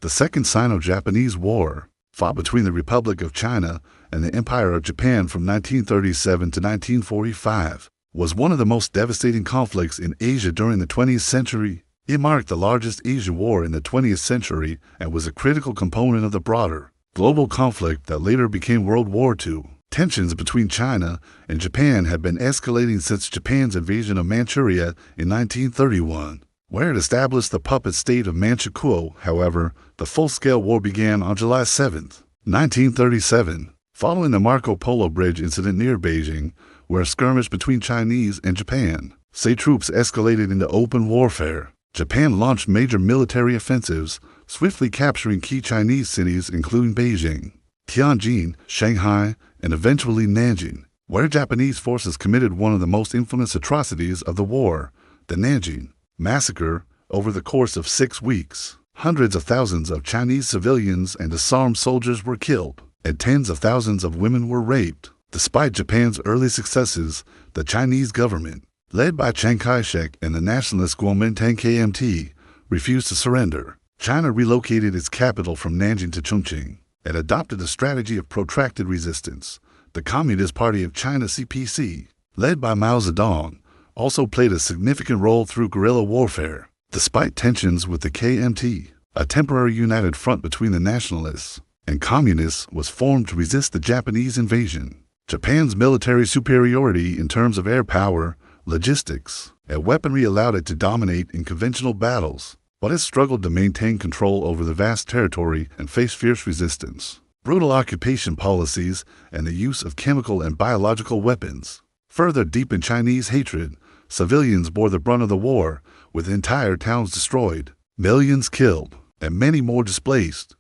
The Second Sino-Japanese War, fought between the Republic of China and the Empire of Japan from 1937 to 1945, was one of the most devastating conflicts in Asia during the 20th century. It marked the largest Asian war in the 20th century and was a critical component of the broader global conflict that later became World War II. Tensions between China and Japan had been escalating since Japan's invasion of Manchuria in 1931, where it established the puppet state of Manchukuo. However, the full-scale war began on July 7, 1937, following the Marco Polo Bridge Incident near Beijing, where a skirmish between Chinese and Japan troops escalated into open warfare. Japan launched major military offensives, swiftly capturing key Chinese cities including Beijing, Tianjin, Shanghai, and eventually Nanjing, where Japanese forces committed one of the most infamous atrocities of the war, the Nanjing Massacre. Over the course of 6 weeks, hundreds of thousands of Chinese civilians and disarmed soldiers were killed, and tens of thousands of women were raped. Despite Japan's early successes, the Chinese government, led by Chiang Kai-shek and the nationalist Kuomintang KMT, refused to surrender. China relocated its capital from Nanjing to Chongqing and adopted a strategy of protracted resistance. The Communist Party of China (CPC), led by Mao Zedong, also played a significant role through guerrilla warfare. Despite tensions with the KMT, a temporary united front between the nationalists and communists was formed to resist the Japanese invasion. Japan's military superiority in terms of air power, logistics, and weaponry allowed it to dominate in conventional battles, but it struggled to maintain control over the vast territory and faced fierce resistance, brutal occupation policies, and the use of chemical and biological weapons further deepened Chinese hatred. Civilians bore the brunt of the war, with entire towns destroyed, millions killed, and many more displaced.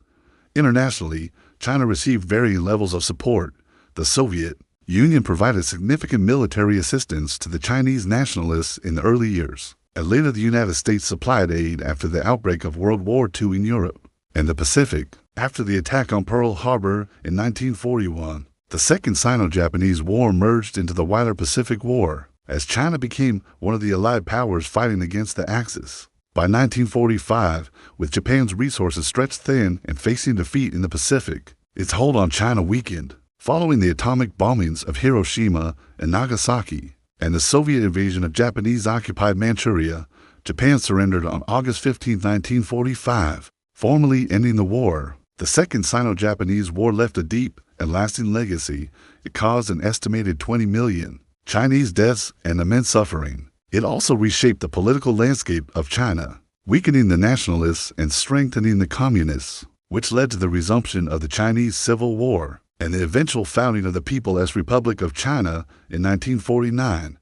Internationally, China received varying levels of support. The Soviet Union provided significant military assistance to the Chinese nationalists in the early years, and later the United States supplied aid after the outbreak of World War II in Europe and the Pacific. After the attack on Pearl Harbor in 1941, the Second Sino-Japanese War merged into the wider Pacific War, as China became one of the Allied powers fighting against the Axis. By 1945, with Japan's resources stretched thin and facing defeat in the Pacific, its hold on China weakened. Following the atomic bombings of Hiroshima and Nagasaki and the Soviet invasion of Japanese-occupied Manchuria, Japan surrendered on August 15, 1945, formally ending the war. The Second Sino-Japanese War left a deep and lasting legacy. It caused an estimated 20 million Chinese deaths and immense suffering. It also reshaped the political landscape of China, weakening the nationalists and strengthening the communists, which led to the resumption of the Chinese Civil War and the eventual founding of the People's Republic of China in 1949.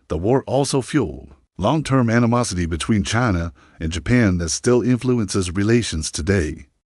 The war also fueled long-term animosity between China and Japan that still influences relations today.